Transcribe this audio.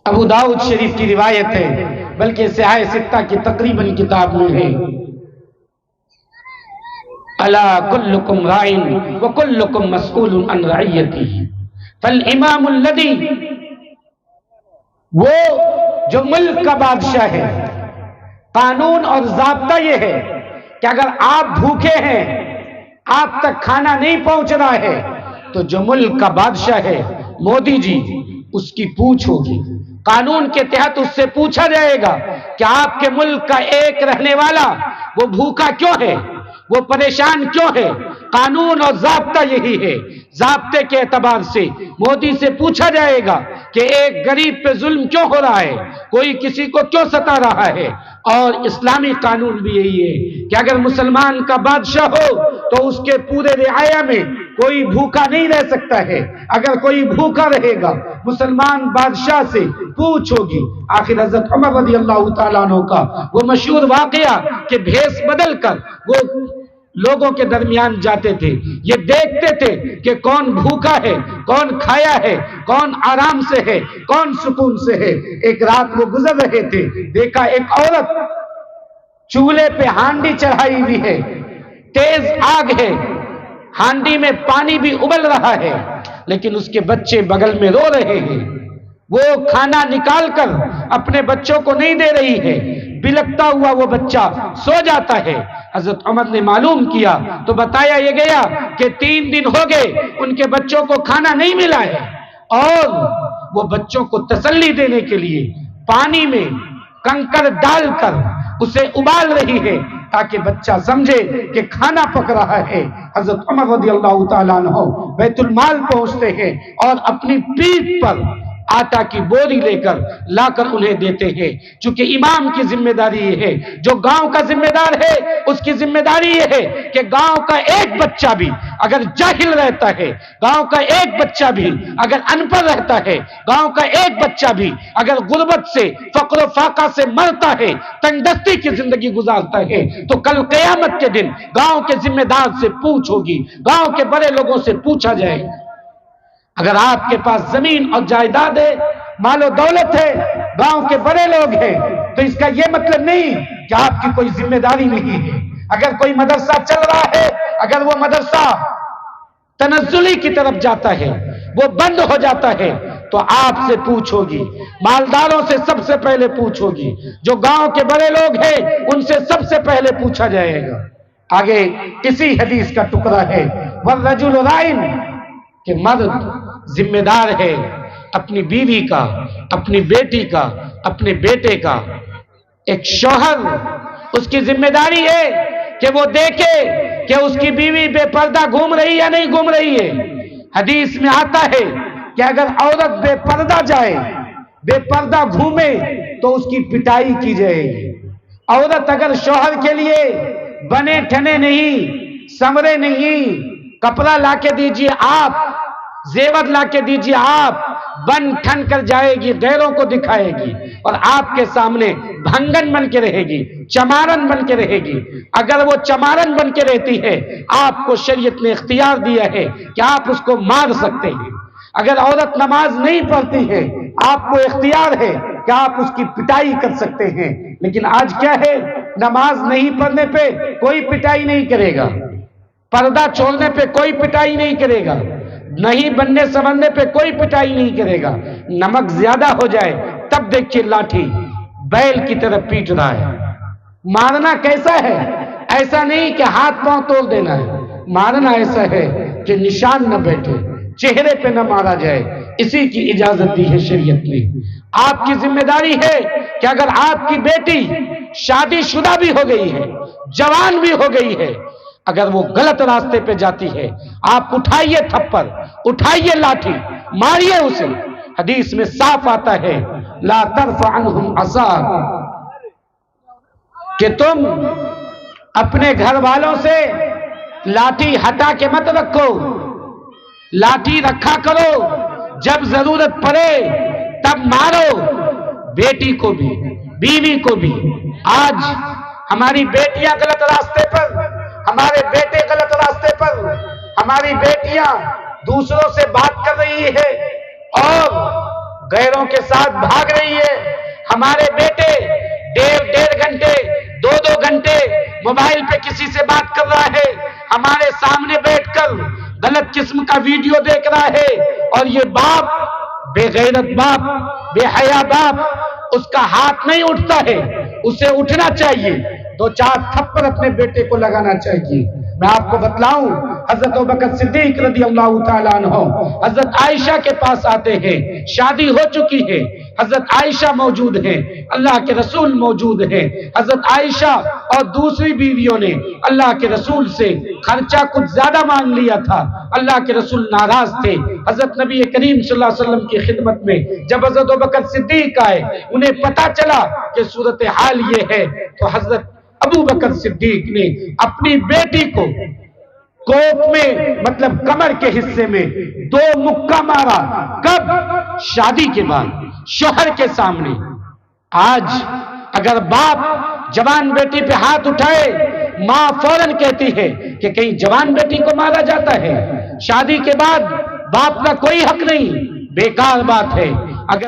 ابو داؤد شریف کی روایت ہے، بلکہ صحاح ستہ کی تقریباً کتاب میں ہے، الا کلکم راعٍ وکلکم مسئول عن رعیتہ، فالامام الذی، وہ جو ملک کا بادشاہ ہے، قانون اور ضابطہ یہ ہے کہ اگر آپ بھوکے ہیں، آپ تک کھانا نہیں پہنچ رہا ہے، تو جو ملک کا بادشاہ ہے مودی جی، اس کی پوچھ ہوگی، قانون کے تحت اس سے پوچھا جائے گا کہ آپ کے ملک کا ایک رہنے والا وہ بھوکا کیوں ہے، وہ پریشان کیوں ہے؟ قانون اور ضابطہ یہی ہے۔ ضابطے کے اعتبار سے مودی سے پوچھا جائے گا کہ ایک غریب پہ ظلم کیوں ہو رہا ہے، کوئی کسی کو کیوں ستا رہا ہے۔ اور اسلامی قانون بھی یہی ہے کہ اگر مسلمان کا بادشاہ ہو تو اس کے پورے رعایا میں کوئی بھوکا نہیں رہ سکتا ہے، اگر کوئی بھوکا رہے گا مسلمان بادشاہ سے پوچھ ہوگی۔ آخر حضرت عمر رضی اللہ تعالیٰ عنہ کا وہ مشہور واقعہ کہ بھیس بدل کر وہ لوگوں کے درمیان جاتے تھے، یہ دیکھتے تھے کہ کون بھوکا ہے، کون کھایا ہے، کون آرام سے ہے، کون سکون سے ہے۔ ایک رات وہ گزر رہے تھے، دیکھا ایک عورت چولہے پہ ہانڈی چڑھائی ہوئی ہے، تیز آگ ہے، ہانڈی میں پانی بھی ابل رہا ہے، لیکن اس کے بچے بغل میں رو رہے ہیں۔ وہ کھانا نکال کر اپنے بچوں کو نہیں دے رہی ہے، بلکتا ہوا وہ بچہ سو جاتا ہے۔ حضرت عمر نے معلوم کیا تو بتایا یہ گیا کہ 3 دن ہو گئے ان کے بچوں کو کھانا نہیں ملا ہے، اور وہ بچوں کو تسلی دینے کے لیے پانی میں کنکر ڈال کر اسے ابال رہی ہے تاکہ بچہ سمجھے کہ کھانا پک رہا ہے۔ حضرت عمر رضی اللہ تعالیٰ عنہ بیت المال پہنچتے ہیں اور اپنی پیٹھ پر آٹا کی بوری لے کر لا کر انہیں دیتے ہیں، چونکہ امام کی ذمہ داری یہ ہے، جو گاؤں کا ذمہ دار ہے اس کی ذمہ داری یہ ہے کہ گاؤں کا ایک بچہ بھی اگر جاہل رہتا ہے، گاؤں کا ایک بچہ بھی اگر ان پڑھ رہتا ہے، گاؤں کا ایک بچہ بھی اگر غربت سے، فقر و فاقہ سے مرتا ہے، تنگ دستی کی زندگی گزارتا ہے، تو کل قیامت کے دن گاؤں کے ذمہ دار سے پوچھ ہوگی، گاؤں کے بڑے لوگوں سے پوچھا جائے گا۔ اگر آپ کے پاس زمین اور جائیداد ہے، مال و دولت ہے، گاؤں کے بڑے لوگ ہیں، تو اس کا یہ مطلب نہیں کہ آپ کی کوئی ذمہ داری نہیں ہے۔ اگر کوئی مدرسہ چل رہا ہے، اگر وہ مدرسہ تنزلی کی طرف جاتا ہے، وہ بند ہو جاتا ہے، تو آپ سے پوچھو گی، مالداروں سے سب سے پہلے پوچھو گی، جو گاؤں کے بڑے لوگ ہیں ان سے سب سے پہلے پوچھا جائے گا۔ آگے اسی حدیث کا ٹکڑا ہے، وَالرَّجُلُ رَاعٍ، کہ مرد ذمہ دار ہے اپنی بیوی کا، اپنی بیٹی کا، اپنے بیٹے کا۔ ایک شوہر اس کی ذمہ داری ہے کہ وہ دیکھے کہ اس کی بیوی بے پردہ گھوم رہی یا نہیں گھوم رہی ہے۔ حدیث میں آتا ہے کہ اگر عورت بے پردہ جائے، بے پردہ گھومے تو اس کی پٹائی کی جائے گی۔ عورت اگر شوہر کے لیے بنے ٹھنے نہیں، سمرے نہیں، کپڑا لا کے دیجیے آپ، زیور لا کے دیجیے آپ، بن ٹھن کر جائے گی، غیروں کو دکھائے گی، اور آپ کے سامنے بھنگن بن کے رہے گی، چمارن بن کے رہے گی۔ اگر وہ چمارن بن کے رہتی ہے، آپ کو شریعت نے اختیار دیا ہے کہ آپ اس کو مار سکتے ہیں۔ اگر عورت نماز نہیں پڑھتی ہے، آپ کو اختیار ہے کہ آپ اس کی پٹائی کر سکتے ہیں۔ لیکن آج کیا ہے، نماز نہیں پڑھنے پہ کوئی پٹائی نہیں کرے گا، پردہ چھوڑنے پہ کوئی پٹائی نہیں کرے گا، نہیں بننے سمجھنے پہ کوئی پٹائی نہیں کرے گا۔ نمک زیادہ ہو جائے تب دیکھیے لاٹھی بیل کی طرح پیٹ رہا ہے۔ مارنا کیسا ہے؟ ایسا نہیں کہ ہاتھ پاؤں توڑ دینا ہے، مارنا ایسا ہے کہ نشان نہ بیٹھے، چہرے پہ نہ مارا جائے، اسی کی اجازت دی ہے شریعت نے۔ آپ کی ذمہ داری ہے کہ اگر آپ کی بیٹی شادی شدہ بھی ہو گئی ہے، جوان بھی ہو گئی ہے، اگر وہ غلط راستے پہ جاتی ہے، آپ اٹھائیے تھپڑ، اٹھائیے لاٹھی، ماریے اسے۔ حدیث میں صاف آتا ہے، لا ترفع عنہم عصاک، کہ تم اپنے گھر والوں سے لاٹھی ہٹا کے مت رکھو، لاٹھی رکھا کرو، جب ضرورت پڑے تب مارو، بیٹی کو بھی، بیوی کو بھی۔ آج ہماری بیٹیاں غلط راستے پر، ہمارے بیٹے غلط راستے پر، ہماری بیٹیاں دوسروں سے بات کر رہی ہے اور غیروں کے ساتھ بھاگ رہی ہے. ہمارے بیٹے ڈیڑھ گھنٹے 2 گھنٹے موبائل پہ کسی سے بات کر رہا ہے، ہمارے سامنے بیٹھ کر غلط قسم کا ویڈیو دیکھ رہا ہے، اور یہ باپ، بے غیرت باپ، بے حیا باپ، اس کا ہاتھ نہیں اٹھتا ہے. اسے اٹھنا چاہیے، 2-4 تھپڑ اپنے بیٹے کو لگانا چاہیے. میں آپ کو بتلاؤں، حضرت ابوبکر صدیق رضی اللہ تعالیٰ عنہ حضرت عائشہ کے پاس آتے ہیں. شادی ہو چکی ہے، حضرت عائشہ موجود ہیں، اللہ کے رسول موجود ہیں. حضرت عائشہ اور دوسری بیویوں نے اللہ کے رسول سے خرچہ کچھ زیادہ مانگ لیا تھا. اللہ کے رسول ناراض تھے. حضرت نبی کریم صلی اللہ علیہ وسلم کی خدمت میں جب حضرت ابوبکر صدیق آئے، انہیں پتا چلا کہ صورتحال یہ ہے، تو حضرت ابو بکر صدیق نے اپنی بیٹی کو کوپ میں، مطلب کمر کے حصے میں 2 مکہ مارا. کب؟ شادی کے بعد، شوہر کے سامنے. آج اگر باپ جوان بیٹی پہ ہاتھ اٹھائے، ماں فوراً کہتی ہے کہ کہیں جوان بیٹی کو مارا جاتا ہے. شادی کے بعد باپ کا کوئی حق نہیں. بیکار بات ہے.